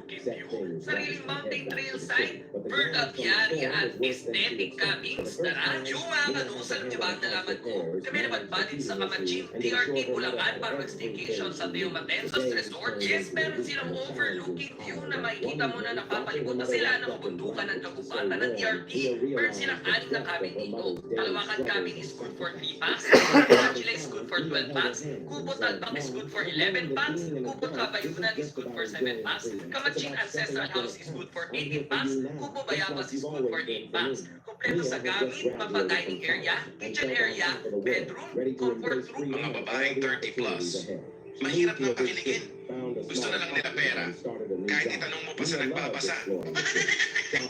overlooking view, sariling mountain trail site, Philadelphia at aesthetic cabins, na radyo mga kanusan ng iba na laman ko. Kami naman ba din sa Kamaching, TRT, Bulacan para mag-staycation sa Teo Matenza's Resort. Yes, meron silang overlooking view na makikita mo na napapalibot na sila ng bundukan ng kagubatan ng TRT. Meron silang anim na cabin dito. Kalawakan cabin is good for 3 packs, Angela is good for 12 packs, Kubo Talbak is good for 11 packs, Kubo Trabayunan is good for 7 packs, Kamaching Ancestral House is good for 18 packs, Kubo Bayabas is good for 8 packs. Kompleto sa gamit, mapa-dining area, kitchen area, bedroom, comfort room. Mga babaeng 30 plus. Mahirap na pakiligin. Gusto na lang nila pera. Kahit itanong mo pa sa nagbabasa.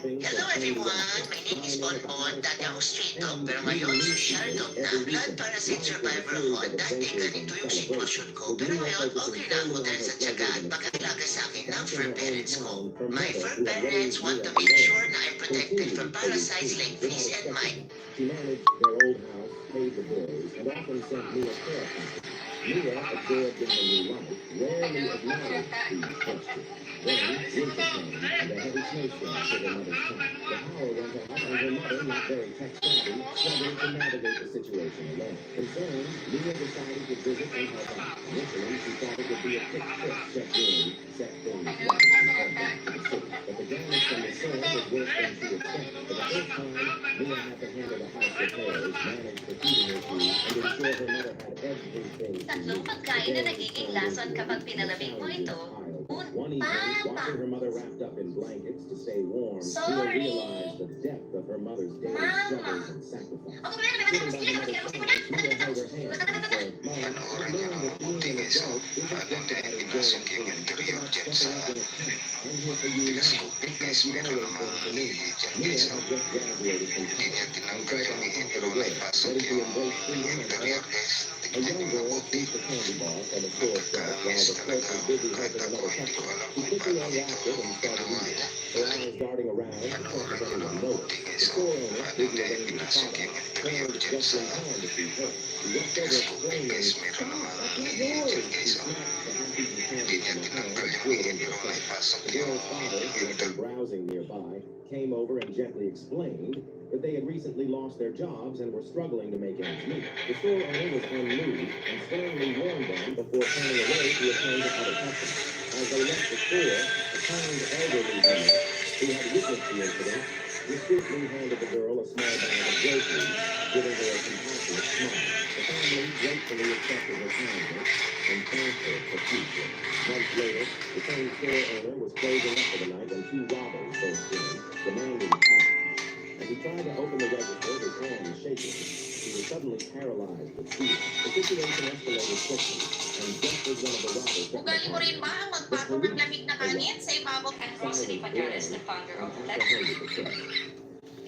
Hello everyone, my name is Bonbon. Dati ako straight up, pero ngayon social dog na. Blood parasite survivor ako at dati ganito yung sitwasyon ko. Pero ngayon okay na ako dahil sa tiyaga at pag-alaga sa akin ng fur parents ko. My fur parents want to make sure na I'm protected from parasites like fleas and mite. She managed their old house, paid the bills, and often sent Mia care packages. Mia, absorbed in her new life, rarely acknowledged these questions. Then, winter came, and a heavy snowstorm hit her mother's tent. The power went out, and her mother, not very tech-savvy, struggled to navigate the situation alone. Concerned, Mia decided to visit and help out. Initially, she thought it would be a quick trip, check in, set things right, and head back to the city. But the damage from the storm was worse than she expected. For the first time, Mia had to handle the house repairs, manage the heating issues, and ensure her mother had everything she Tatlong pagkain na nagiging lason kapag pinalamig mo ito. One evening, watching her mother wrapped up in blankets to stay warm, Mia Sorry. realized the depth of her mother's daily struggles and sacrifice. Ako ba Sitting by the mother's side, Mia held her hand and said, Mom, I learned that being an adult isn't just about enjoying food, it's about stepping up in a tent. I'm here for you now. It's like you always been for me. Mia had just graduated from college and felt on top of the world, ready to embrace freedom and health. A young girl seized the candy bar from a store shelf while the clerk was busy helping another customer. She quickly unwrapped it and started eating it, her eyes darting around to check if anyone noticed. The store owner, busy arranging the product, turned just in time to see her. He rushed over exclaiming, "Stop! That's not yours!" He snatched the half-eaten candy from her hand and threw it into the trash. The girl's father, who had been browsing nearby, came over and gently explained that they had recently lost their jobs and were struggling to make ends meet. The store owner was unmoved and sternly warned them before turning away to attend to other customers. As they left the store, a kind elderly woman who had witnessed the incident discreetly handed the girl a small bag of groceries, giving her a compassionate smile. The family gratefully accepted her kindness and thanked her profusely. Months later, the same store owner was closing up for the night when two robbers burst in, demanding cash. As he tried to open the register, his hands shaking, he was suddenly paralyzed with fear. The situation escalated quickly, and just as one of the robbers took the Ugali mo rin ba ang magpatong ng lamig na kanin sa ibabaw? And Rosary Pajares, the founder of Letter.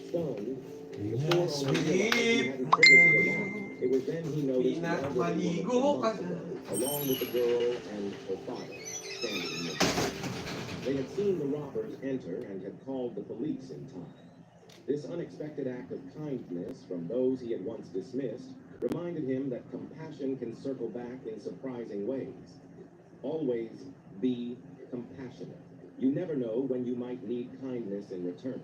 Stunned, the store owner realized he hadn't triggered the alarm. It was then he noticed the elderly woman along with the girl and her father standing nearby. They had seen the robbers enter and had called the police in time. This unexpected act of kindness from those he had once dismissed reminded him that compassion can circle back in surprising ways. Always be compassionate. You never know when you might need kindness in return.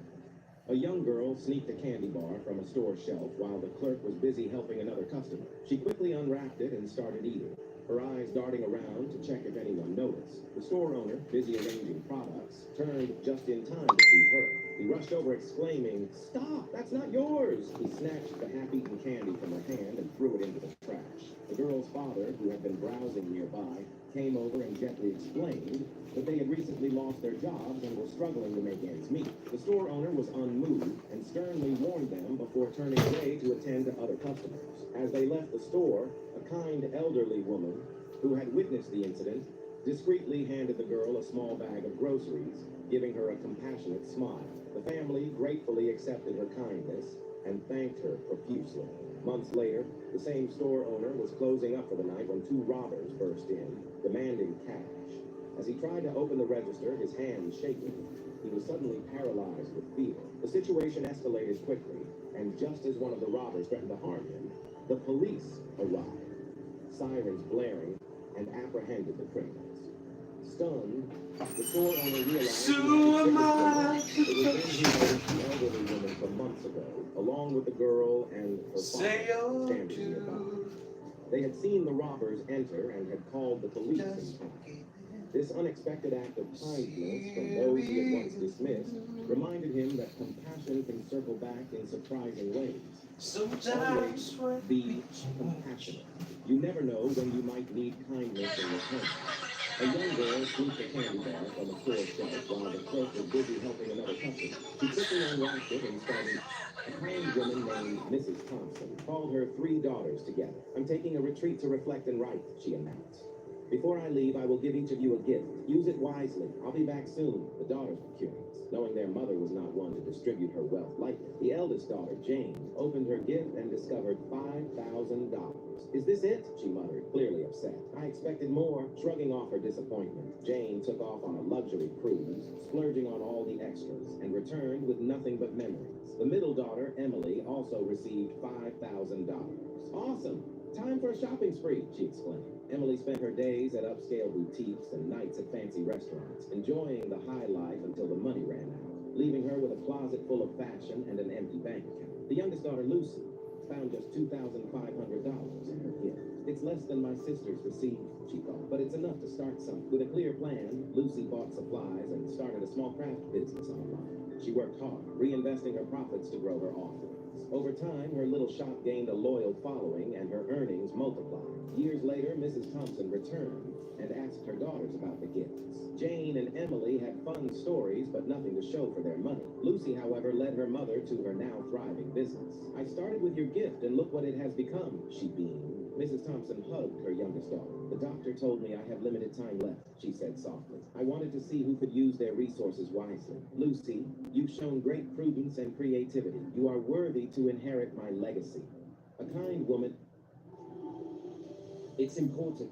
A young girl sneaked a candy bar from a store shelf while the clerk was busy helping another customer. She quickly unwrapped it and started eating, her eyes darting around to check if anyone noticed. The store owner, busy arranging products, turned just in time to see her. He rushed over exclaiming, "Stop! That's not yours!" He snatched the half-eaten candy from her hand and threw it into the trash. The girl's father, who had been browsing nearby, came over and gently explained that they had recently lost their jobs and were struggling to make ends meet. The store owner was unmoved and sternly warned them before turning away to attend to other customers. As they left the store, a kind elderly woman who had witnessed the incident discreetly handed the girl a small bag of groceries, giving her a compassionate smile. The family gratefully accepted her kindness and thanked her profusely. Months later, the same store owner was closing up for the night when two robbers burst in, demanding cash. As he tried to open the register, his hands shaking, he was suddenly paralyzed with fear. The situation escalated quickly, and just as one of the robbers threatened to harm him, the police arrived, sirens blaring, and apprehended the criminals. Stunned, The store owner realized Who am I to it was then touch he noticed the elderly woman from months ago, along with the girl and her Say father standing nearby. They had seen the robbers enter and had called the police in time. This unexpected act of kindness from those he had once dismissed reminded him that compassion can circle back in surprising ways. Sometimes Always be compassionate. You never know when you might need kindness in return. A young girl scooped a candy bar from a store shelf while the clerk was busy helping another customer. She quickly unwrapped it and started. A kind woman named Mrs. Thompson called her 3 daughters together. I'm taking a retreat to reflect and write, she announced. Before I leave, I will give each of you a gift. Use it wisely. I'll be back soon. The daughters were curious, knowing their mother was not one to distribute her wealth lightly. The eldest daughter, Jane, opened her gift and discovered $5,000. Is this it? She muttered, clearly upset. I expected more. Shrugging off her disappointment, Jane took off on a luxury cruise, splurging on all the extras, and returned with nothing but memories. The middle daughter, Emily, also received $5,000. Awesome! Time for a shopping spree, she exclaimed. Emily spent her days at upscale boutiques and nights at fancy restaurants, enjoying the high life until the money ran out, leaving her with a closet full of fashion and an empty bank account. The youngest daughter, Lucy, found just $2,500 in her gift. It's less than my sisters received, she thought, but it's enough to start something. With a clear plan, Lucy bought supplies and started a small craft business online. She worked hard, reinvesting her profits to grow her offerings. Over time, her little shop gained a loyal following and her earnings multiplied. Years later, Mrs. Thompson returned and asked her daughters about the gifts. Jane and Emily had fun stories, but nothing to show for their money. Lucy, however, led her mother to her now thriving business. I started with your gift, and look what it has become, she beamed. Mrs. Thompson hugged her youngest daughter. The doctor told me I have limited time left, she said softly. I wanted to see who could use their resources wisely. Lucy, you've shown great prudence and creativity. You are worthy to inherit my legacy. A kind woman. It's important.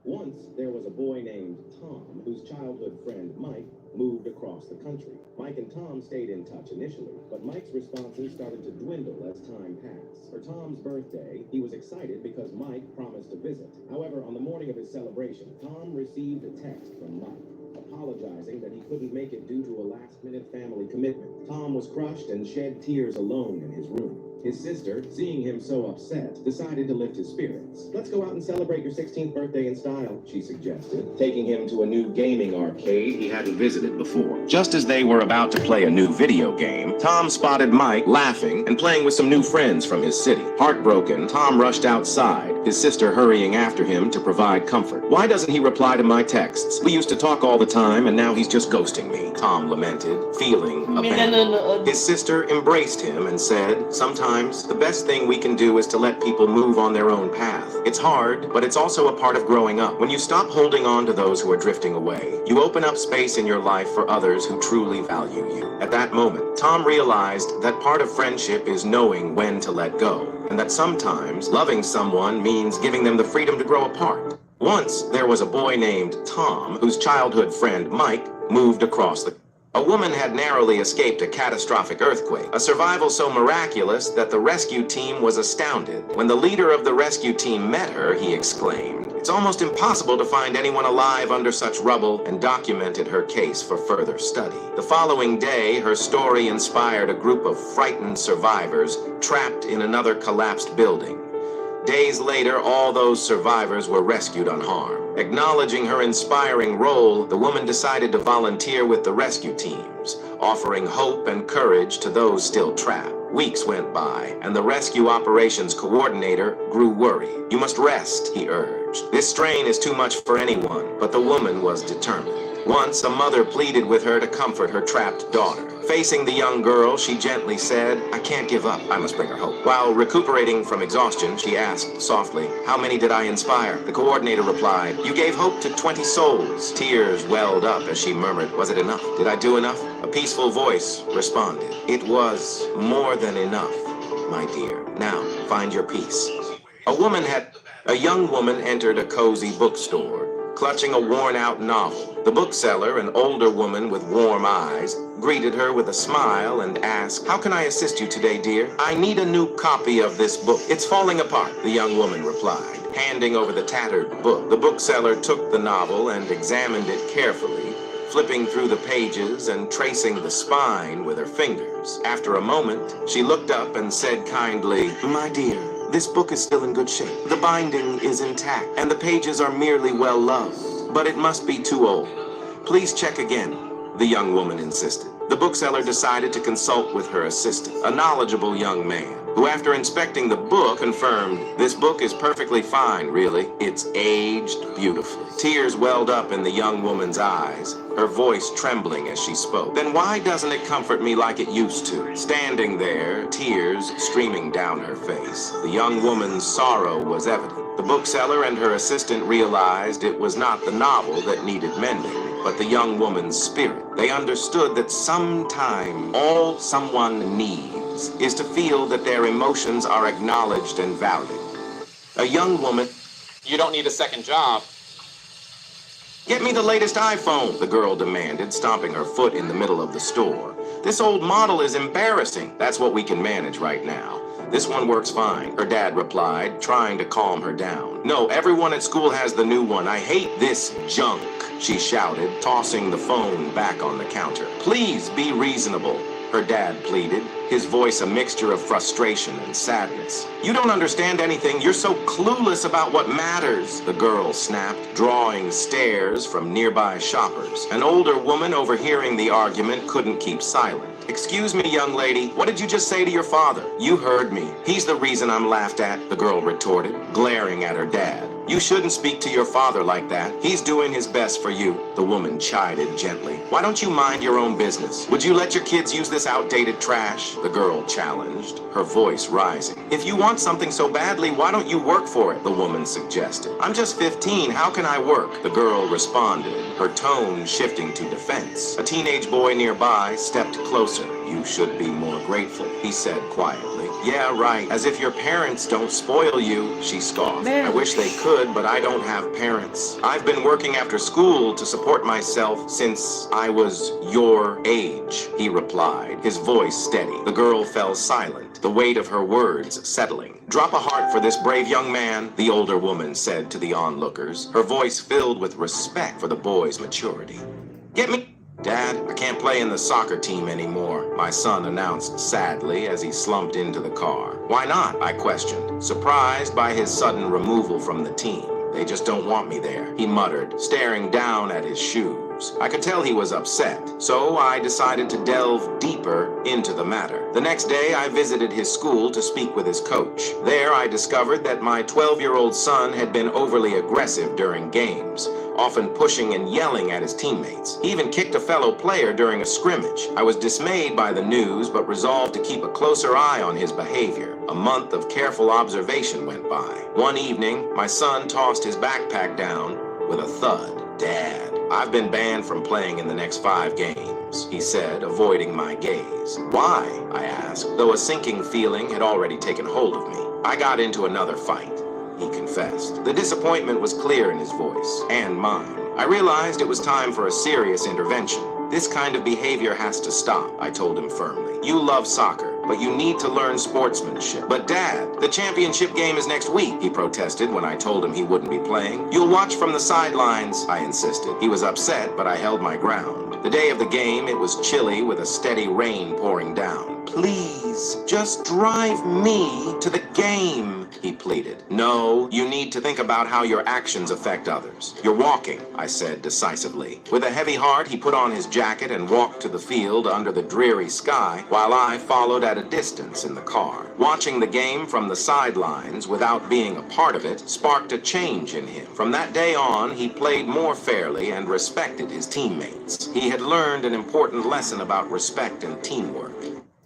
Once, there was a boy named Tom, whose childhood friend, Mike, moved across the country. Mike and Tom stayed in touch initially, but Mike's responses started to dwindle as time passed. For Tom's birthday, he was excited because Mike promised to visit. However, on the morning of his celebration, Tom received a text from Mike, apologizing that he couldn't make it due to a last-minute family commitment. Tom was crushed and shed tears alone in his room. His sister, seeing him so upset, decided to lift his spirits. Let's go out and celebrate your 16th birthday in style, she suggested, taking him to a new gaming arcade he hadn't visited before. Just as they were about to play a new video game, Tom spotted Mike laughing and playing with some new friends from his city. Heartbroken, Tom rushed outside, his sister hurrying after him to provide comfort. Why doesn't he reply to my texts? We used to talk all the time, and now he's just ghosting me, Tom lamented, feeling abandoned. His sister embraced him and said, sometimes the best thing we can do is to let people move on their own path. It's hard, but it's also a part of growing up. When you stop holding on to those who are drifting away, you open up space in your life for others who truly value you. At that moment, Tom realized that part of friendship is knowing when to let go, and that sometimes loving someone means giving them the freedom to grow apart. Once, there was a boy named Tom whose childhood friend, Mike, moved across the A woman had narrowly escaped a catastrophic earthquake, a survival so miraculous that the rescue team was astounded. When the leader of the rescue team met her, he exclaimed, "It's almost impossible to find anyone alive under such rubble," and documented her case for further study. The following day, her story inspired a group of frightened survivors trapped in another collapsed building. Days later, all those survivors were rescued unharmed. Acknowledging her inspiring role, the woman decided to volunteer with the rescue teams, offering hope and courage to those still trapped. Weeks went by, and the rescue operations coordinator grew worried. "You must rest," he urged. "This strain is too much for anyone," but the woman was determined. Once, a mother pleaded with her to comfort her trapped daughter. Facing the young girl, she gently said, "I can't give up. I must bring her hope." While recuperating from exhaustion, she asked softly, "How many did I inspire?" The coordinator replied, "You gave hope to 20 souls." Tears welled up as she murmured, "Was it enough? Did I do enough?" A peaceful voice responded, "It was more than enough, my dear. Now, find your peace." A young woman entered a cozy bookstore, clutching a worn-out novel. The bookseller, an older woman with warm eyes, greeted her with a smile and asked, "How can I assist you today, dear?" "I need a new copy of this book. It's falling apart," the young woman replied, handing over the tattered book. The bookseller took the novel and examined it carefully, flipping through the pages and tracing the spine with her fingers. After a moment, she looked up and said kindly, "My dear, this book is still in good shape. The binding is intact, and the pages are merely well-loved, but it must be too old. Please check again," the young woman insisted. The bookseller decided to consult with her assistant, a knowledgeable young man, who after inspecting the book confirmed, "This book is perfectly fine, really. It's aged beautifully." Tears welled up in the young woman's eyes, her voice trembling as she spoke. "Then why doesn't it comfort me like it used to?" Standing there, tears streaming down her face, the young woman's sorrow was evident. The bookseller and her assistant realized it was not the novel that needed mending, but the young woman's spirit. They understood that sometime all someone needs is to feel that their emotions are acknowledged and valued. A young woman, You don't need a second job. "Get me the latest iPhone," the girl demanded, stomping her foot in the middle of the store. "This old model is embarrassing." "That's what we can manage right now. This one works fine," her dad replied, trying to calm her down. "No, everyone at school has the new one. I hate this junk," she shouted, tossing the phone back on the counter. "Please be reasonable," her dad pleaded, his voice a mixture of frustration and sadness. "You don't understand anything. You're so clueless about what matters," the girl snapped, drawing stares from nearby shoppers. An older woman overhearing the argument couldn't keep silent. "Excuse me, young lady, what did you just say to your father?" "You heard me. He's the reason I'm laughed at," the girl retorted, glaring at her dad. "You shouldn't speak to your father like that. He's doing his best for you," the woman chided gently. "Why don't you mind your own business? Would you let your kids use this outdated trash?" the girl challenged, her voice rising. "If you want something so badly, why don't you work for it?" the woman suggested. "I'm just 15. How can I work?" the girl responded, her tone shifting to defense. A teenage boy nearby stepped closer. "You should be more grateful," he said quietly. "Yeah, right. As if your parents don't spoil you," she scoffed. "I wish they could, but I don't have parents. I've been working after school to support myself since I was your age," he replied, his voice steady. The girl fell silent, the weight of her words settling. "Drop a heart for this brave young man," the older woman said to the onlookers, her voice filled with respect for the boy's maturity. "Get me..." "Dad, I can't play in the soccer team anymore," my son announced sadly as he slumped into the car. "Why not?" I questioned, surprised by his sudden removal from the team. "They just don't want me there," he muttered, staring down at his shoes. I could tell he was upset, so I decided to delve deeper into the matter. The next day, I visited his school to speak with his coach. There, I discovered that my 12-year-old son had been overly aggressive during games, often pushing and yelling at his teammates. He even kicked a fellow player during a scrimmage. I was dismayed by the news, but resolved to keep a closer eye on his behavior. A month of careful observation went by. One evening, my son tossed his backpack down with a thud. "Dad, I've been banned from playing in the next 5 games," he said, avoiding my gaze. "Why?" I asked, though a sinking feeling had already taken hold of me. "I got into another fight," he confessed. The disappointment was clear in his voice, and mine. I realized it was time for a serious intervention. "This kind of behavior has to stop," I told him firmly. "You love soccer, but you need to learn sportsmanship." "But Dad, the championship game is next week," he protested when I told him he wouldn't be playing. "You'll watch from the sidelines," I insisted. He was upset, but I held my ground. The day of the game, it was chilly with a steady rain pouring down. "Please, just drive me to the game," he pleaded. "No, you need to think about how your actions affect others. You're walking," I said decisively. With a heavy heart, he put on his jacket and walked to the field under the dreary sky, while I followed at a distance in the car. Watching the game from the sidelines without being a part of it sparked a change in him. From that day on, he played more fairly and respected his teammates. He had learned an important lesson about respect and teamwork.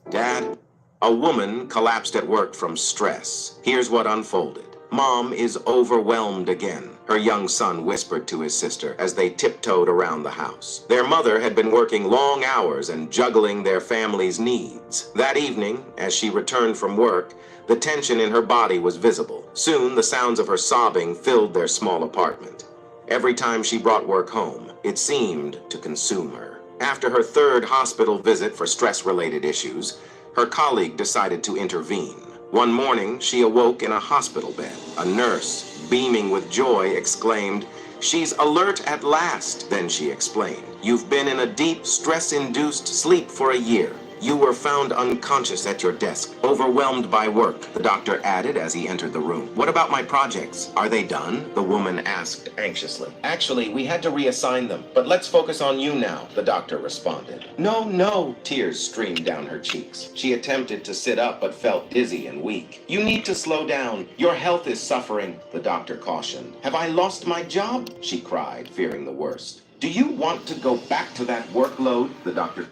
"Dad, a woman collapsed at work from stress. Here's what unfolded. Mom is overwhelmed again," her young son whispered to his sister as they tiptoed around the house. Their mother had been working long hours and juggling their family's needs. That evening, as she returned from work, the tension in her body was visible. Soon, the sounds of her sobbing filled their small apartment. Every time she brought work home, it seemed to consume her. After her 3rd hospital visit for stress-related issues, her colleague decided to intervene. One morning, she awoke in a hospital bed. A nurse, beaming with joy, exclaimed, She's alert at last, then she explained. You've been in a deep, stress-induced sleep for a year. You were found unconscious at your desk, overwhelmed by work, the doctor added as he entered the room. What about my projects? Are they done? The woman asked anxiously. Actually, we had to reassign them, but let's focus on you now, the doctor responded. No, tears streamed down her cheeks. She attempted to sit up but felt dizzy and weak. You need to slow down. Your health is suffering, the doctor cautioned. Have I lost my job? She cried, fearing the worst. Do you want to go back to that workload? The doctor.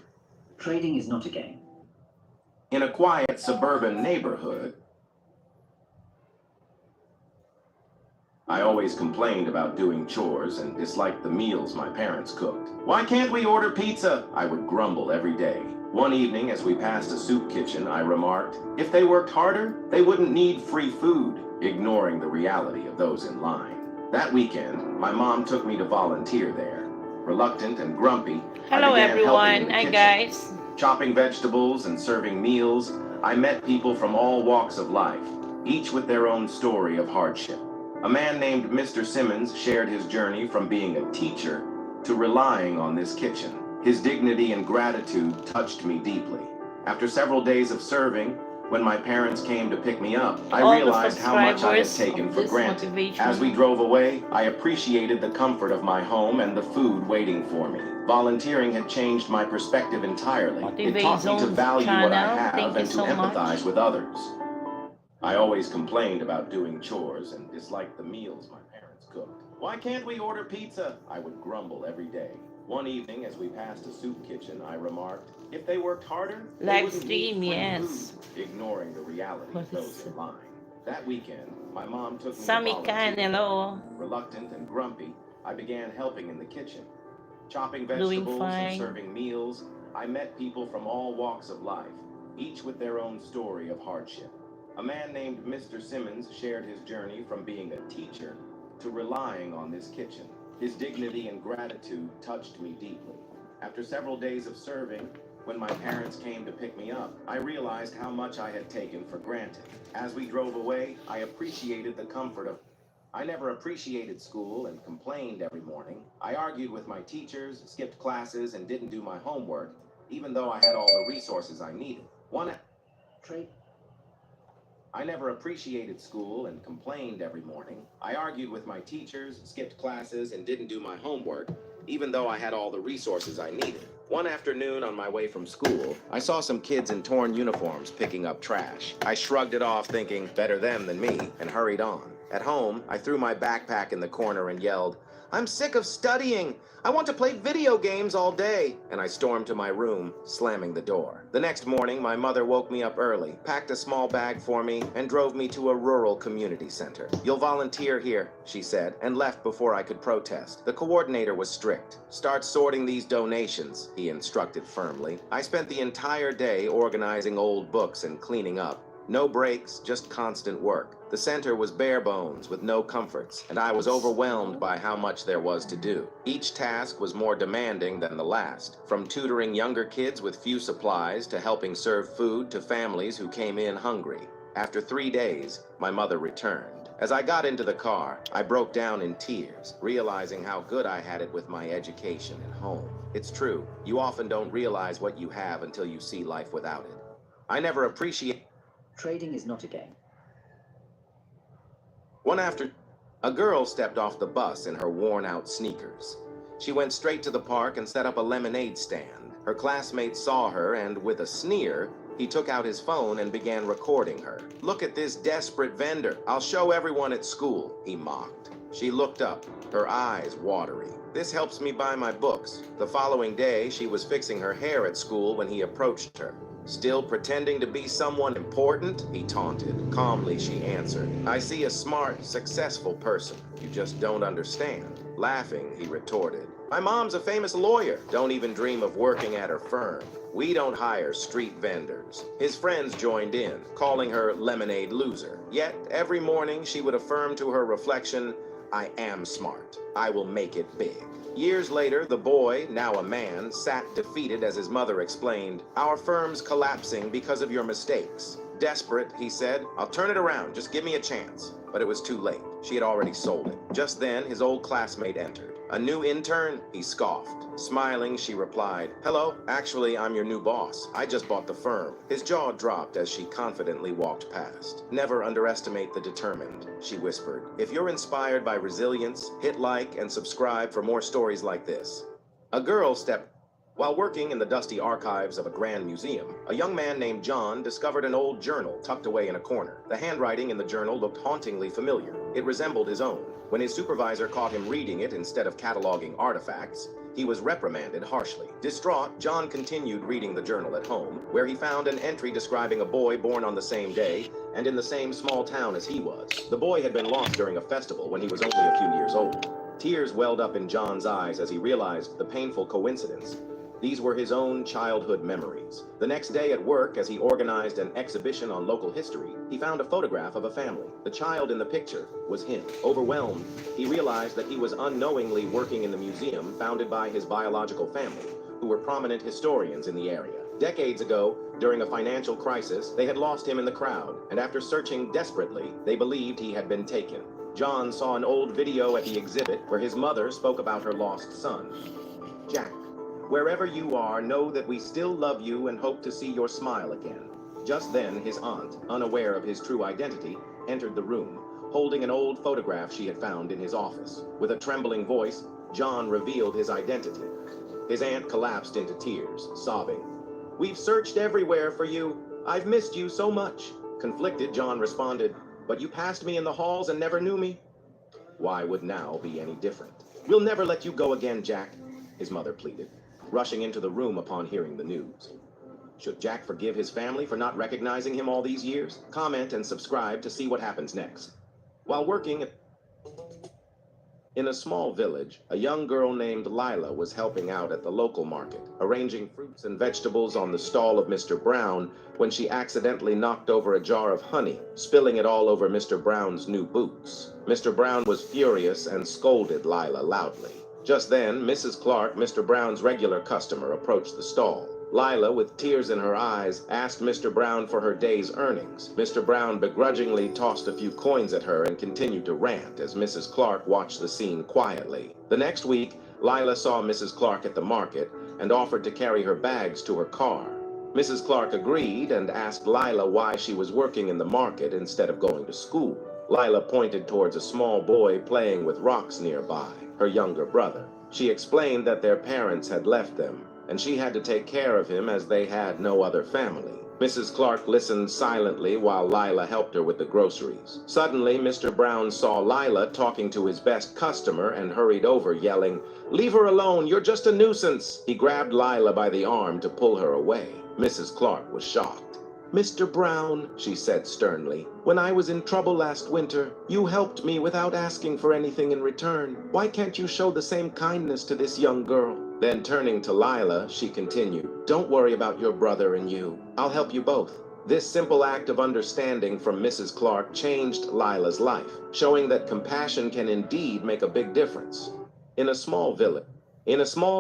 Trading is not a game. In a quiet suburban neighborhood, I always complained about doing chores and disliked the meals my parents cooked. Why can't we order pizza? I would grumble every day. One evening, as we passed a soup kitchen, I remarked, if they worked harder, they wouldn't need free food, ignoring the reality of those in line. That weekend, my mom took me to volunteer there. Reluctant and grumpy, Hello I began helping everyone. in the Hi kitchen. guys. Chopping vegetables and serving meals, I met people from all walks of life, each with their own story of hardship. A man named Mr. Simmons shared his journey from being a teacher to relying on this kitchen. His dignity and gratitude touched me deeply. After several days of serving, when my parents came to pick me up, I All the realized how much I had subscribers taken of for this granted. motivation. As we drove away, I appreciated the comfort of my home and the food waiting for me. Volunteering had changed my perspective entirely. It taught me to MotivaZone value what I channel. have Thank you and to so empathize much. with others. I always complained about doing chores and disliked the meals my parents cooked. Why can't we order pizza? I would grumble every day. One evening, as we passed a soup kitchen, I remarked, if they worked harder, they Live wouldn't need stream, free yes. food, ignoring the reality What of those is in it? line. That weekend, my mom took me to Sammy Khan, volunteer. hello. Reluctant and grumpy, I began helping in the kitchen. Chopping Doing vegetables and fine. serving meals, I met people from all walks of life, each with their own story of hardship. A man named Mr. Simmons shared his journey from being a teacher to relying on this kitchen. His dignity and gratitude touched me deeply. After several days of serving, when my parents came to pick me up, I realized how much I had taken for granted. As we drove away, I appreciated the comfort of I never appreciated school and complained every morning. I argued with my teachers, skipped classes, and didn't do my homework, even though I had all the resources I needed. I never appreciated school and complained every morning. I argued with my teachers, skipped classes, and didn't do my homework, even though I had all the resources I needed. One afternoon on my way from school, I saw some kids in torn uniforms picking up trash. I shrugged it off thinking, better them than me, and hurried on. At home, I threw my backpack in the corner and yelled, I'm sick of studying. I want to play video games all day. And I stormed to my room, slamming the door. The next morning, my mother woke me up early, packed a small bag for me, and drove me to a rural community center. You'll volunteer here, she said, and left before I could protest. The coordinator was strict. Start sorting these donations, he instructed firmly. I spent the entire day organizing old books and cleaning up. No breaks, just constant work. The center was bare bones with no comforts, and I was overwhelmed by how much there was to do. Each task was more demanding than the last, from tutoring younger kids with few supplies to helping serve food to families who came in hungry. After 3 days, my mother returned. As I got into the car, I broke down in tears, realizing how good I had it with my education and home. It's true, you often don't realize what you have until you see life without it. I never appreciated Trading is not a game. One after, a girl stepped off the bus in her worn-out sneakers. She went straight to the park and set up a lemonade stand. Her classmates saw her and, with a sneer, he took out his phone and began recording her. Look at this desperate vendor. I'll show everyone at school, he mocked. She looked up, her eyes watery. This helps me buy my books. The following day, she was fixing her hair at school when he approached her. Still pretending to be someone important? He taunted. Calmly, she answered. I see a smart, successful person. You just don't understand. Laughing, he retorted. My mom's a famous lawyer. Don't even dream of working at her firm. We don't hire street vendors. His friends joined in, calling her lemonade loser. Yet, every morning she would affirm to her reflection, I am smart. I will make it big. Years later, the boy, now a man, sat defeated as his mother explained, Our firm's collapsing because of your mistakes. Desperate, he said, I'll turn it around, just give me a chance. But it was too late. She had already sold it. Just then, his old classmate entered. "A new intern?" he scoffed. Smiling, she replied, "Hello, actually, I'm your new boss. I just bought the firm." His jaw dropped as she confidently walked past. "Never underestimate the determined," she whispered. "If you're inspired by resilience, hit like and subscribe for more stories like this." A girl stepped. While working in the dusty archives of a grand museum, a young man named John discovered an old journal tucked away in a corner. The handwriting in the journal looked hauntingly familiar. It resembled his own. When his supervisor caught him reading it instead of cataloging artifacts, he was reprimanded harshly. Distraught, John continued reading the journal at home, where he found an entry describing a boy born on the same day and in the same small town as he was. The boy had been lost during a festival when he was only a few years old. Tears welled up in John's eyes as he realized the painful coincidence. These were his own childhood memories. The next day at work, as he organized an exhibition on local history, he found a photograph of a family. The child in the picture was him. Overwhelmed, he realized that he was unknowingly working in the museum founded by his biological family, who were prominent historians in the area. Decades ago, during a financial crisis, they had lost him in the crowd, and after searching desperately, they believed he had been taken. John saw an old video at the exhibit where his mother spoke about her lost son. "Jack, wherever you are, know that we still love you and hope to see your smile again." Just then, his aunt, unaware of his true identity, entered the room, holding an old photograph she had found in his office. With a trembling voice, John revealed his identity. His aunt collapsed into tears, sobbing. "We've searched everywhere for you. I've missed you so much." Conflicted, John responded, "But you passed me in the halls and never knew me." "Why would now be any different?" "We'll never let you go again, Jack," his mother pleaded, rushing into the room upon hearing the news. Should Jack forgive his family for not recognizing him all these years? Comment and subscribe to see what happens next. While working in a small village, a young girl named Lila was helping out at the local market, arranging fruits and vegetables on the stall of Mr. Brown when she accidentally knocked over a jar of honey, spilling it all over Mr. Brown's new boots. Mr. Brown was furious and scolded Lila loudly. Just then, Mrs. Clark, Mr. Brown's regular customer, approached the stall. Lila, with tears in her eyes, asked Mr. Brown for her day's earnings. Mr. Brown begrudgingly tossed a few coins at her and continued to rant as Mrs. Clark watched the scene quietly. The next week, Lila saw Mrs. Clark at the market and offered to carry her bags to her car. Mrs. Clark agreed and asked Lila why she was working in the market instead of going to school. Lila pointed towards a small boy playing with rocks nearby, her younger brother. She explained that their parents had left them, and she had to take care of him as they had no other family. Mrs. Clark listened silently while Lila helped her with the groceries. Suddenly, Mr. Brown saw Lila talking to his best customer and hurried over, yelling, "Leave her alone, you're just a nuisance." He grabbed Lila by the arm to pull her away. Mrs. Clark was shocked. "Mr. Brown," she said sternly, "when I was in trouble last winter, you helped me without asking for anything in return. Why can't you show the same kindness to this young girl?" Then turning to Lila, she continued, "Don't worry about your brother and you. I'll help you both." This simple act of understanding from Mrs. Clark changed Lila's life, showing that compassion can indeed make a big difference. In a small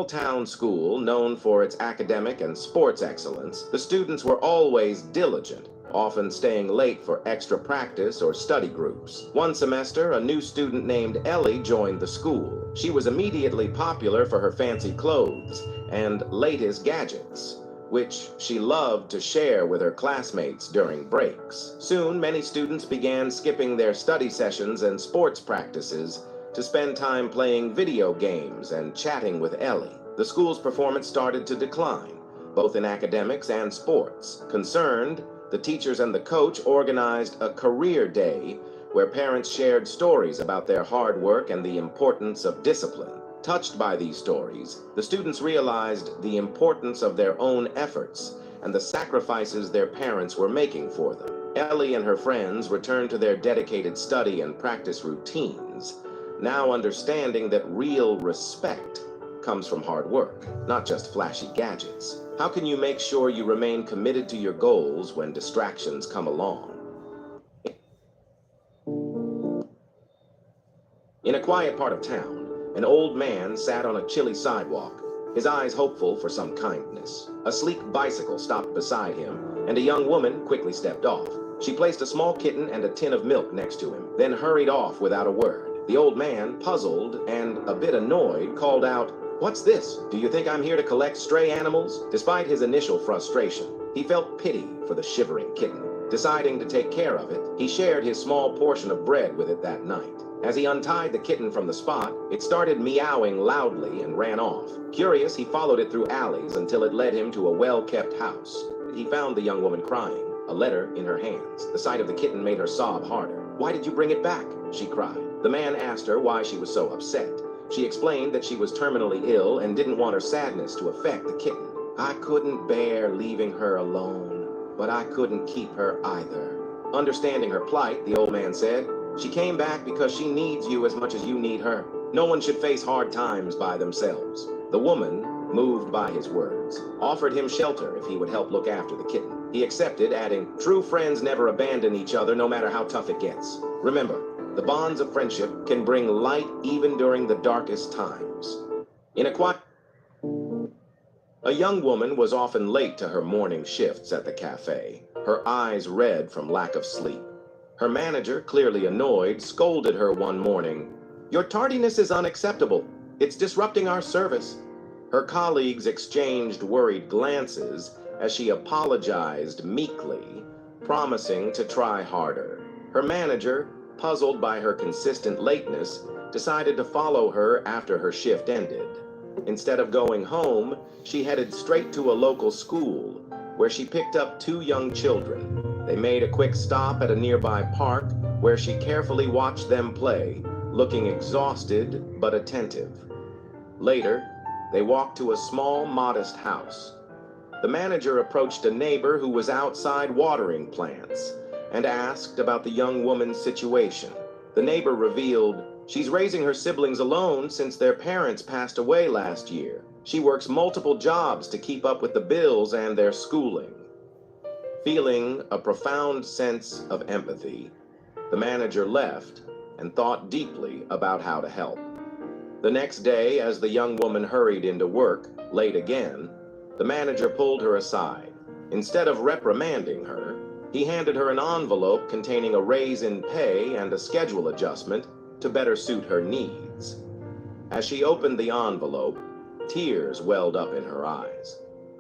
town school known for its academic and sports excellence, the students were always diligent, often staying late for extra practice or study groups. One semester, a new student named Ellie joined the school. She was immediately popular for her fancy clothes and latest gadgets, which she loved to share with her classmates during breaks. Soon, many students began skipping their study sessions and sports practices to spend time playing video games and chatting with Ellie. The school's performance started to decline, both in academics and sports. Concerned, the teachers and the coach organized a career day where parents shared stories about their hard work and the importance of discipline. Touched by these stories, the students realized the importance of their own efforts and the sacrifices their parents were making for them. Ellie and her friends returned to their dedicated study and practice routines, now understanding that real respect comes from hard work, not just flashy gadgets. How can you make sure you remain committed to your goals when distractions come along? In a quiet part of town, an old man sat on a chilly sidewalk, his eyes hopeful for some kindness. A sleek bicycle stopped beside him, and a young woman quickly stepped off. She placed a small kitten and a tin of milk next to him, then hurried off without a word. The old man, puzzled and a bit annoyed, called out, "What's this? Do you think I'm here to collect stray animals?" Despite his initial frustration, he felt pity for the shivering kitten. Deciding to take care of it, he shared his small portion of bread with it that night. As he untied the kitten from the spot, it started meowing loudly and ran off. Curious, he followed it through alleys until it led him to a well-kept house. He found the young woman crying, a letter in her hands. The sight of the kitten made her sob harder. "Why did you bring it back?" she cried. The man asked her why she was so upset. She explained that she was terminally ill and didn't want her sadness to affect the kitten. "I couldn't bear leaving her alone, but I couldn't keep her either." Understanding her plight, the old man said, "She came back because she needs you as much as you need her. No one should face hard times by themselves." The woman, moved by his words, offered him shelter if he would help look after the kitten. He accepted, adding, "True friends never abandon each other no matter how tough it gets. Remember, the bonds of friendship can bring light even during the darkest times." In a quiet, a young woman was often late to her morning shifts at the cafe, her eyes red from lack of sleep. Her manager, clearly annoyed, scolded her one morning. "Your tardiness is unacceptable. It's disrupting our service." Her colleagues exchanged worried glances as she apologized meekly, promising to try harder. Her manager, puzzled by her consistent lateness, decided to follow her after her shift ended. Instead of going home, she headed straight to a local school, where she picked up 2 young children. They made a quick stop at a nearby park, where she carefully watched them play, looking exhausted but attentive. Later, they walked to a small, modest house. The manager approached a neighbor who was outside watering plants and asked about the young woman's situation. The neighbor revealed, "She's raising her siblings alone since their parents passed away last year. She works multiple jobs to keep up with the bills and their schooling." Feeling a profound sense of empathy, the manager left and thought deeply about how to help. The next day, as the young woman hurried into work, late again, the manager pulled her aside. Instead of reprimanding her, he handed her an envelope containing a raise in pay and a schedule adjustment to better suit her needs. As she opened the envelope, tears welled up in her eyes.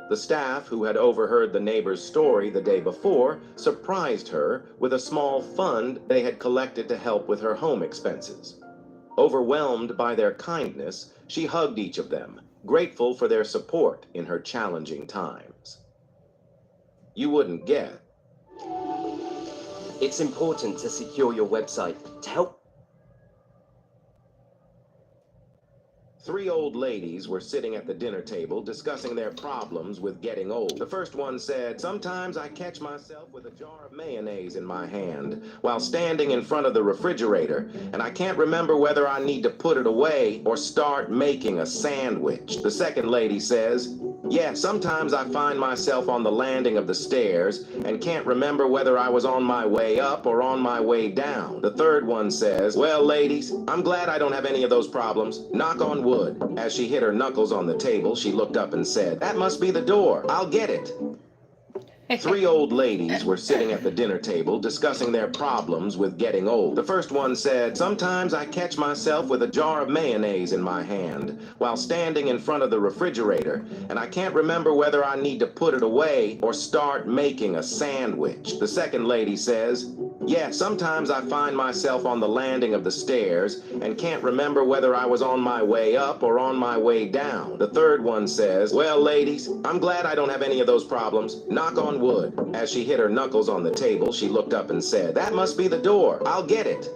The staff, who had overheard the neighbor's story the day before, surprised her with a small fund they had collected to help with her home expenses. Overwhelmed by their kindness, she hugged each of them, grateful for their support in her challenging times. You wouldn't get. It's important to secure your website to help. 3 old ladies were sitting at the dinner table discussing their problems with getting old. The first one said, "Sometimes I catch myself with a jar of mayonnaise in my hand while standing in front of the refrigerator, and I can't remember whether I need to put it away or start making a sandwich." The second lady says, "Yeah, sometimes I find myself on the landing of the stairs and can't remember whether I was on my way up or on my way down." The third one says, "Well, ladies, I'm glad I don't have any of those problems. Knock on wood." As she hit her knuckles on the table, she looked up and said, "That must be the door. I'll get it." 3 old ladies were sitting at the dinner table discussing their problems with getting old. The first one said, "Sometimes I catch myself with a jar of mayonnaise in my hand while standing in front of the refrigerator, and I can't remember whether I need to put it away or start making a sandwich." The second lady says, "Yeah, sometimes I find myself on the landing of the stairs and can't remember whether I was on my way up or on my way down." The third one says, "Well, ladies, I'm glad I don't have any of those problems. Knock on wood." As she hit her knuckles on the table, she looked up and said, "That must be the door. I'll get it."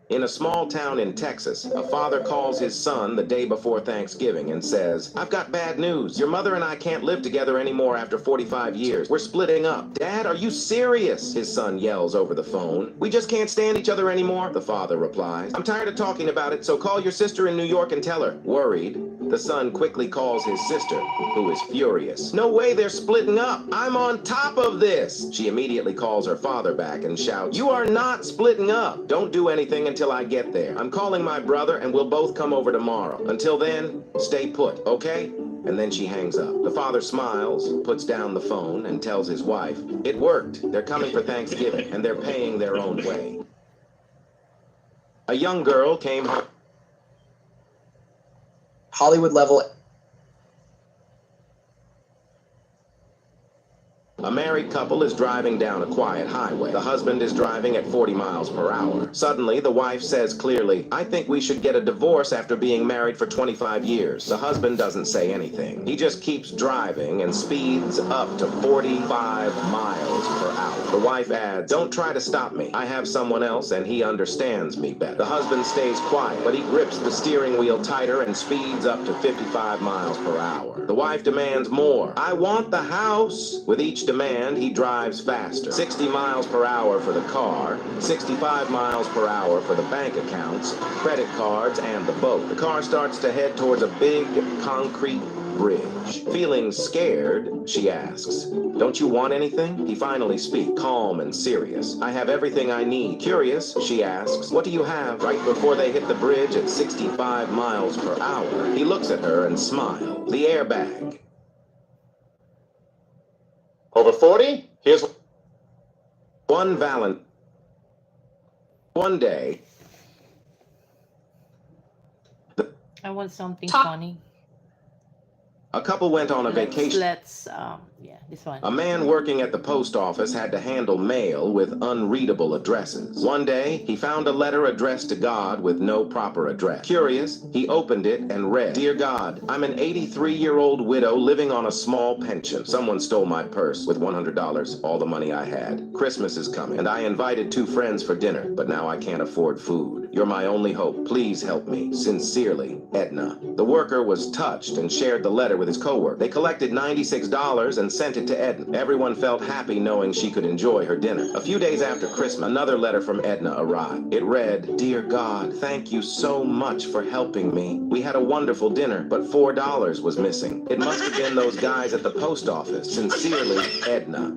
In a small town in Texas, a father calls his son the day before Thanksgiving and says, "I've got bad news. Your mother and I can't live together anymore after 45 years. We're splitting up." "Dad, are you serious?" his son yells over the phone. "We just can't stand each other anymore," the father replies. "I'm tired of talking about it, so call your sister in New York and tell her." Worried, the son quickly calls his sister, who is furious. "No way they're splitting up. I'm on top of this." She immediately calls her father back and shouts, "You are not splitting up. Don't do anything until I get there. I'm calling my brother and we'll both come over tomorrow. Until then, stay put, okay?" and then she hangs up. The father smiles, puts down the phone, and tells his wife, "It worked. They're coming for Thanksgiving, and they're paying their own way." A young girl came home. Hollywood level. A married couple is driving down a quiet highway. The husband is driving at 40 miles per hour. Suddenly, the wife says clearly, "I think we should get a divorce after being married for 25 years. The husband doesn't say anything. He just keeps driving and speeds up to 45 miles per hour. The wife adds, "Don't try to stop me. I have someone else and he understands me better." The husband stays quiet, but he grips the steering wheel tighter and speeds up to 55 miles per hour. The wife demands more. "I want the house." With each demand, he drives faster. 60 miles per hour for the car, 65 miles per hour for the bank accounts, credit cards, and the boat. The car starts to head towards a big concrete bridge. Feeling scared, she asks, "Don't you want anything?" He finally speaks, calm and serious. "I have everything I need." Curious, she asks, "What do you have?" Right before they hit the bridge at 65 miles per hour, he looks at her and smiles. The airbag. Over 40? Here's One day, I want something Talk. funny. a couple went on a vacation. Yeah, this one. A man working at the post office had to handle mail with unreadable addresses. One day, he found a letter addressed to God with no proper address. Curious, he opened it and read, "Dear God, I'm an 83-year-old widow living on a small pension. Someone stole my purse with $100, all the money I had. Christmas is coming, and I invited 2 friends for dinner, but now I can't afford food. You're my only hope. Please help me. Sincerely, Edna." The worker was touched and shared the letter with his coworker. They collected $96 and sent it to Edna. Everyone felt happy knowing she could enjoy her dinner. A few days after Christmas, another letter from Edna arrived. It read, "Dear God, thank you so much for helping me. We had a wonderful dinner, but $4 was missing. It must have been those guys at the post office. Sincerely, Edna."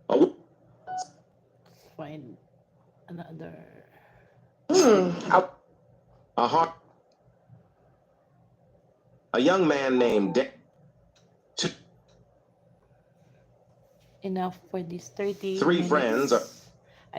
A Find another. A young man named Enough for these 30 Three minutes. friends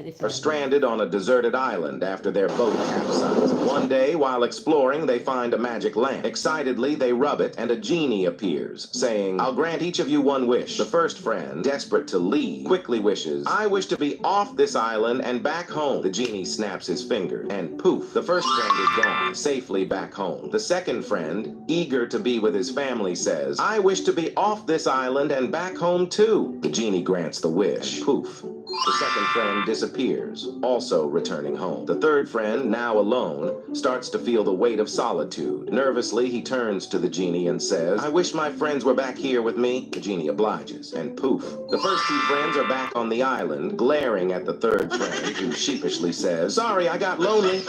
This are one. stranded on a deserted island after their boat capsized. One day, while exploring, they find a magic lamp. Excitedly, they rub it, and a genie appears, saying, "I'll grant each of you one wish." The first friend, desperate to leave, quickly wishes, "I wish to be off this island and back home." The genie snaps his finger, and poof, the first friend is gone, safely back home. The second friend, eager to be with his family, says, "I wish to be off this island and back home too." The genie grants the wish. Poof. The second friend disappears, also returning home. The third friend, now alone, starts to feel the weight of solitude. Nervously, he turns to the genie and says, "I wish my friends were back here with me." The genie obliges, and poof. The first 2 friends are back on the island, glaring at the third friend, who sheepishly says, "Sorry, I got lonely."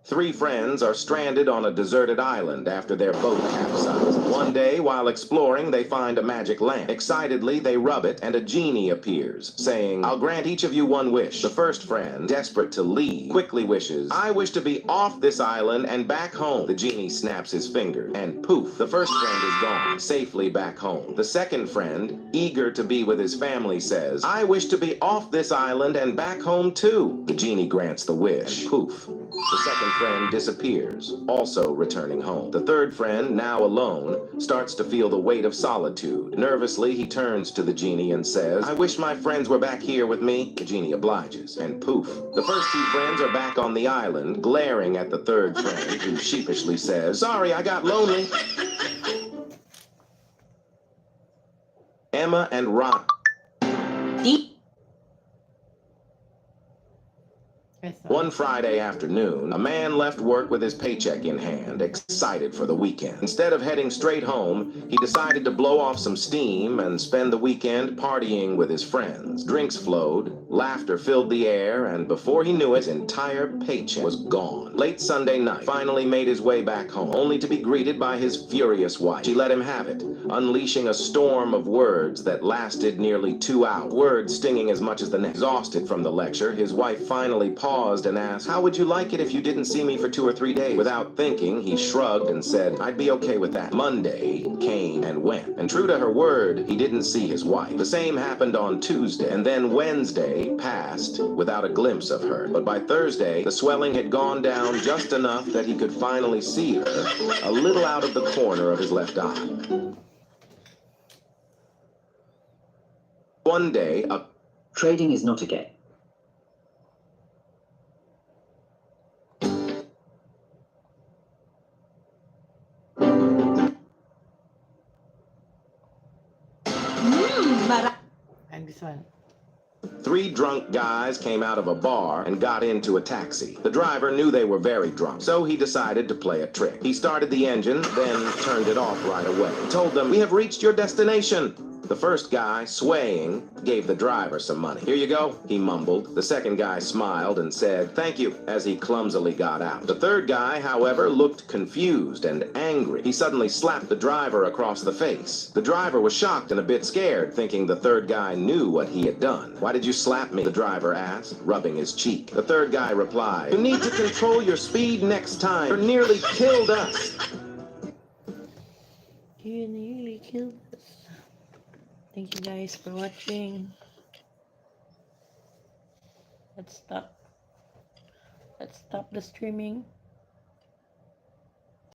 Three friends are stranded on a deserted island after their boat capsized. One day, while exploring, they find a magic lamp. Excitedly, they rub it, and a genie appears, saying, "I'll grant each of you one wish." The first friend, desperate to leave, quickly wishes, "I wish to be off this island and back home." The genie snaps his finger, and poof, the first friend is gone, safely back home. The second friend, eager to be with his family, says, "I wish to be off this island and back home too." The genie grants the wish. Poof. The second friend disappears, also returning home. The third friend, now alone, starts to feel the weight of solitude. Nervously, he turns to the genie and says, "I wish my friends were back here with me." The genie obliges, and poof. The first 2 friends are back on the island, glaring at the third friend, who sheepishly says, "Sorry, I got lonely." Emma and Ron. Press One Friday afternoon, a man left work with his paycheck in hand, excited for the weekend. Instead of heading straight home, he decided to blow off some steam and spend the weekend partying with his friends. Drinks flowed, laughter filled the air, and before he knew it, his entire paycheck was gone. Late Sunday night, finally made his way back home, only to be greeted by his furious wife. She let him have it, unleashing a storm of words that lasted nearly 2 hours. Words stinging as much as the next. Exhausted from the lecture, his wife finally paused and asked, "How would you like it if you didn't see me for 2 or 3 days?" Without thinking, he shrugged and said, "I'd be okay with that." Monday came and went, and true to her word, he didn't see his wife. The same happened on Tuesday, and then Wednesday passed without a glimpse of her. But by Thursday, the swelling had gone down just enough that he could finally see her, a little out of the corner of his left eye. One day, a Trading is not a game. And this one. 3 drunk guys came out of a bar and got into a taxi. The driver knew they were very drunk, so he decided to play a trick. He started the engine, then turned it off right away. He told them, "We have reached your destination." The first guy, swaying, gave the driver some money. "Here you go," he mumbled. The second guy smiled and said, "Thank you," as he clumsily got out. The third guy, however, looked confused and angry. He suddenly slapped the driver across the face. The driver was shocked and a bit scared, thinking the third guy knew what he had done. "Why did you slap me?" the driver asked, rubbing his cheek. The third guy replied, "You need to control your speed next time. You nearly killed us." You nearly killed us. Thank you guys for watching. Let's stop the streaming.